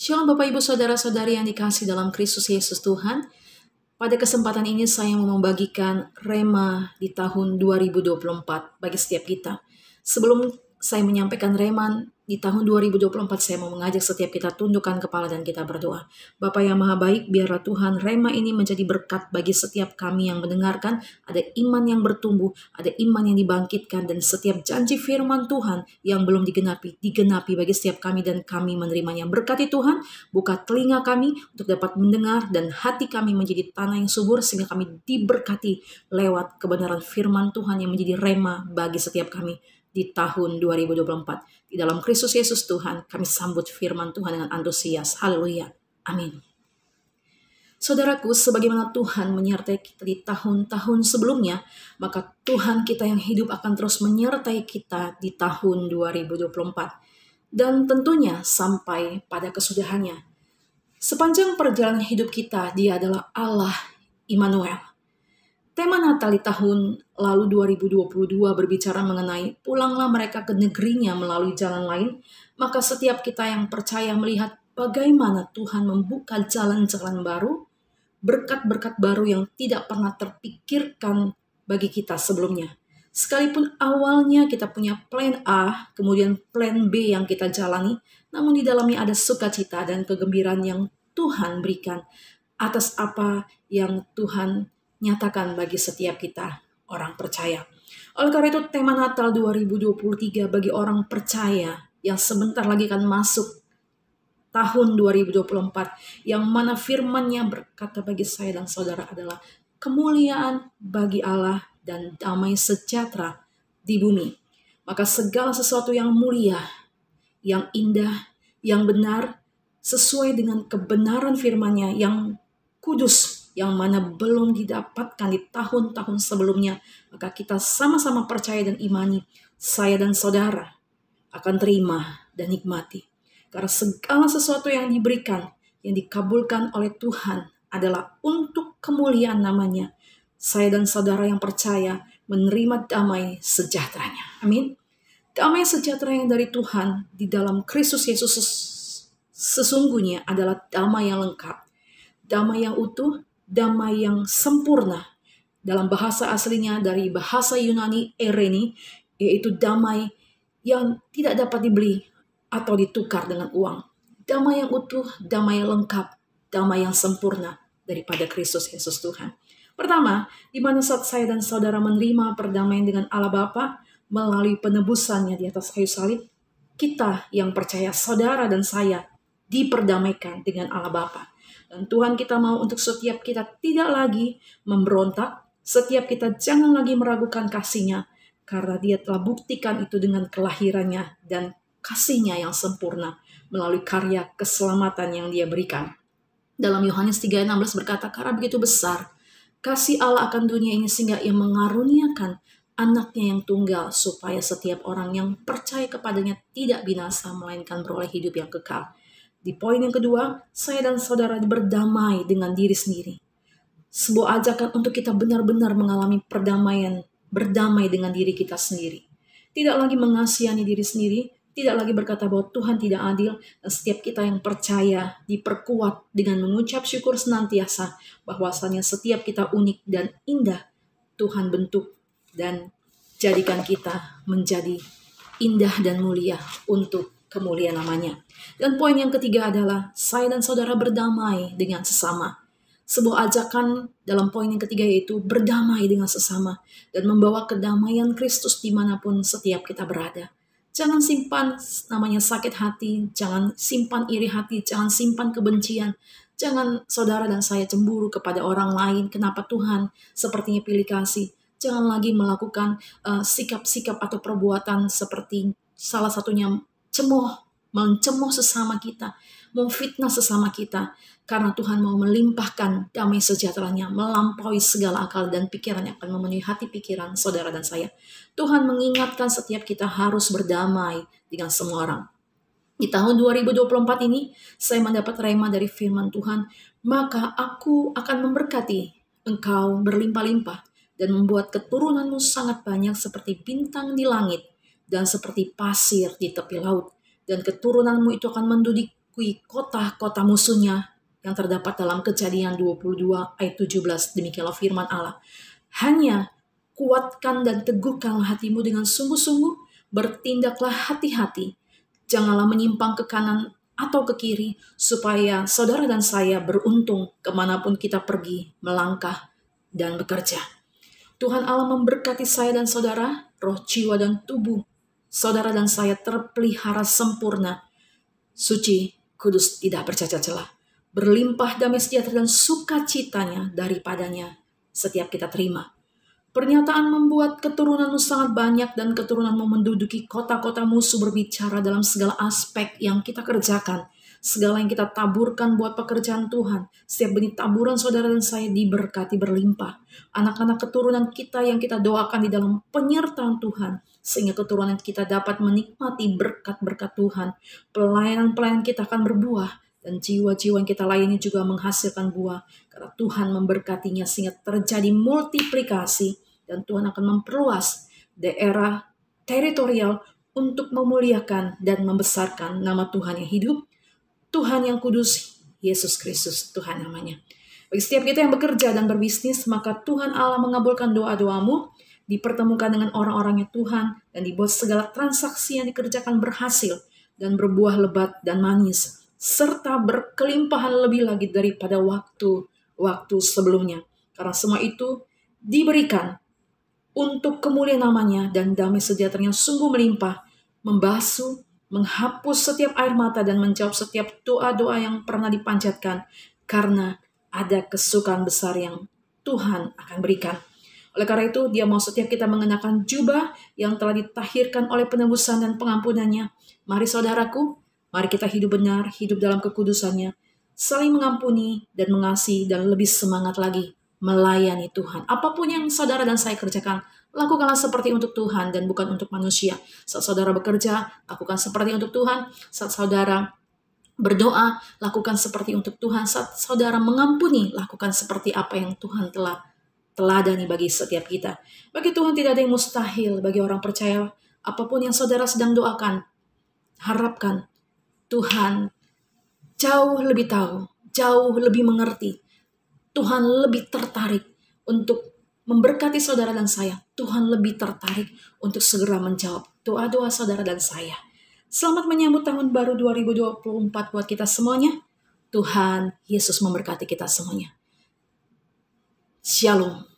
Shalom Bapak Ibu Saudara-saudari yang dikasihi dalam Kristus Yesus Tuhan. Pada kesempatan ini saya mau membagikan rema di tahun 2024 bagi setiap kita. Sebelum saya menyampaikan rema di tahun 2024, saya mau mengajak setiap kita tundukkan kepala dan kita berdoa. Bapa yang Maha Baik, biarlah Tuhan rema ini menjadi berkat bagi setiap kami yang mendengarkan. Ada iman yang bertumbuh, ada iman yang dibangkitkan, dan setiap janji firman Tuhan yang belum digenapi bagi setiap kami dan kami menerimanya. Berkati Tuhan, buka telinga kami untuk dapat mendengar dan hati kami menjadi tanah yang subur sehingga kami diberkati lewat kebenaran firman Tuhan yang menjadi rema bagi setiap kami di tahun 2024. Di dalam Kristus Yesus Tuhan, kami sambut firman Tuhan dengan antusias. Haleluya. Amin. Saudaraku, sebagaimana Tuhan menyertai kita di tahun-tahun sebelumnya, maka Tuhan kita yang hidup akan terus menyertai kita di tahun 2024. Dan tentunya sampai pada kesudahannya. Sepanjang perjalanan hidup kita, Dia adalah Allah Immanuel. Tema Natal di tahun lalu 2022 berbicara mengenai pulanglah mereka ke negerinya melalui jalan lain, maka setiap kita yang percaya melihat bagaimana Tuhan membuka jalan-jalan baru, berkat-berkat baru yang tidak pernah terpikirkan bagi kita sebelumnya. Sekalipun awalnya kita punya plan A, kemudian plan B yang kita jalani, namun di dalamnya ada sukacita dan kegembiraan yang Tuhan berikan atas apa yang Tuhan nyatakan bagi setiap kita orang percaya. Oleh karena itu tema Natal 2023 bagi orang percaya yang sebentar lagi akan masuk tahun 2024 yang mana firman-Nya berkata bagi saya dan saudara adalah kemuliaan bagi Allah dan damai sejahtera di bumi. Maka segala sesuatu yang mulia, yang indah, yang benar, sesuai dengan kebenaran firman-Nya yang kudus, yang mana belum didapatkan di tahun-tahun sebelumnya, maka kita sama-sama percaya dan imani, saya dan saudara akan terima dan nikmati. Karena segala sesuatu yang diberikan, yang dikabulkan oleh Tuhan adalah untuk kemuliaan namanya. Saya dan saudara yang percaya menerima damai sejahteranya. Amin. Damai sejahtera yang dari Tuhan di dalam Kristus Yesus sesungguhnya adalah damai yang lengkap, damai yang utuh, damai yang sempurna. Dalam bahasa aslinya dari bahasa Yunani ereni, yaitu damai yang tidak dapat dibeli atau ditukar dengan uang. Damai yang utuh, damai yang lengkap, damai yang sempurna daripada Kristus Yesus Tuhan. Pertama, di mana saat saya dan saudara menerima perdamaian dengan Allah Bapa melalui penebusannya di atas kayu salib, kita yang percaya, saudara dan saya, diperdamaikan dengan Allah Bapa. Dan Tuhan kita mau untuk setiap kita tidak lagi memberontak, setiap kita jangan lagi meragukan kasih-Nya, karena Dia telah buktikan itu dengan kelahirannya dan kasih-Nya yang sempurna melalui karya keselamatan yang Dia berikan. Dalam Yohanes 3:16 berkata, karena begitu besar kasih Allah akan dunia ini sehingga Ia mengaruniakan anaknya yang tunggal supaya setiap orang yang percaya kepadanya tidak binasa melainkan beroleh hidup yang kekal. Di poin yang kedua, saya dan saudara berdamai dengan diri sendiri. Sebuah ajakan untuk kita benar-benar mengalami perdamaian, berdamai dengan diri kita sendiri. Tidak lagi mengasihani diri sendiri, tidak lagi berkata bahwa Tuhan tidak adil, dan setiap kita yang percaya diperkuat dengan mengucap syukur senantiasa bahwasanya setiap kita unik dan indah. Tuhan bentuk dan jadikan kita menjadi indah dan mulia untuk kemuliaan namanya. Dan poin yang ketiga adalah saya dan saudara berdamai dengan sesama. Sebuah ajakan dalam poin yang ketiga yaitu berdamai dengan sesama dan membawa kedamaian Kristus dimanapun setiap kita berada. Jangan simpan namanya sakit hati, jangan simpan iri hati, jangan simpan kebencian. Jangan saudara dan saya cemburu kepada orang lain. Kenapa Tuhan sepertinya pilih kasih? Jangan lagi melakukan sikap-sikap atau perbuatan seperti salah satunya mencemooh sesama kita, memfitnah sesama kita, karena Tuhan mau melimpahkan damai sejahteranya melampaui segala akal dan pikiran yang akan memenuhi hati pikiran saudara dan saya. Tuhan mengingatkan setiap kita harus berdamai dengan semua orang. Di tahun 2024 ini, saya mendapat rema dari firman Tuhan, maka aku akan memberkati engkau berlimpah-limpah dan membuat keturunanmu sangat banyak seperti bintang di langit dan seperti pasir di tepi laut. Dan keturunanmu itu akan menakluki kota-kota musuhnya yang terdapat dalam Kejadian 22 ayat 17. Demikianlah firman Allah. Hanya kuatkan dan teguhkanlah hatimu dengan sungguh-sungguh, bertindaklah hati-hati. Janganlah menyimpang ke kanan atau ke kiri, supaya saudara dan saya beruntung kemanapun kita pergi, melangkah, dan bekerja. Tuhan Allah memberkati saya dan saudara, roh, jiwa, dan tubuh saudara dan saya terpelihara sempurna, suci, kudus, tidak bercacat celah. Berlimpah damai sejahtera dan sukacitanya daripadanya setiap kita terima. Pernyataan membuat keturunanmu sangat banyak dan keturunanmu menduduki kota-kota musuh berbicara dalam segala aspek yang kita kerjakan. Segala yang kita taburkan buat pekerjaan Tuhan. Setiap benih taburan saudara dan saya diberkati berlimpah. Anak-anak keturunan kita yang kita doakan di dalam penyertaan Tuhan. Sehingga keturunan kita dapat menikmati berkat-berkat Tuhan. Pelayanan-pelayanan kita akan berbuah. Dan jiwa-jiwa yang kita layani juga menghasilkan buah. Karena Tuhan memberkatinya sehingga terjadi multiplikasi. Dan Tuhan akan memperluas daerah teritorial untuk memuliakan dan membesarkan nama Tuhan yang hidup, Tuhan yang kudus, Yesus Kristus, Tuhan namanya. Bagi setiap kita yang bekerja dan berbisnis, maka Tuhan Allah mengabulkan doa-doamu, dipertemukan dengan orang-orangnya Tuhan, dan dibuat segala transaksi yang dikerjakan berhasil, dan berbuah lebat dan manis, serta berkelimpahan lebih lagi daripada waktu sebelumnya. Karena semua itu diberikan untuk kemuliaan namanya dan damai sejahtera yang sungguh melimpah, membasuh, menghapus setiap air mata dan menjawab setiap doa-doa yang pernah dipanjatkan, karena ada kesukaan besar yang Tuhan akan berikan. Oleh karena itu, Dia mau setiap kita mengenakan jubah yang telah ditahirkan oleh penebusan dan pengampunannya. Mari saudaraku, mari kita hidup benar, hidup dalam kekudusannya, saling mengampuni dan mengasihi, dan lebih semangat lagi melayani Tuhan. Apapun yang saudara dan saya kerjakan, lakukanlah seperti untuk Tuhan dan bukan untuk manusia. Saat saudara bekerja, lakukan seperti untuk Tuhan. Saat saudara berdoa, lakukan seperti untuk Tuhan. Saat saudara mengampuni, lakukan seperti apa yang Tuhan telah teladani bagi setiap kita. Bagi Tuhan tidak ada yang mustahil. Bagi orang percaya, apapun yang saudara sedang doakan, harapkan Tuhan jauh lebih tahu, jauh lebih mengerti. Tuhan lebih tertarik untuk memberkati saudara dan saya. Tuhan lebih tertarik untuk segera menjawab doa-doa saudara dan saya. Selamat menyambut tahun baru 2024 buat kita semuanya. Tuhan Yesus memberkati kita semuanya. Shalom.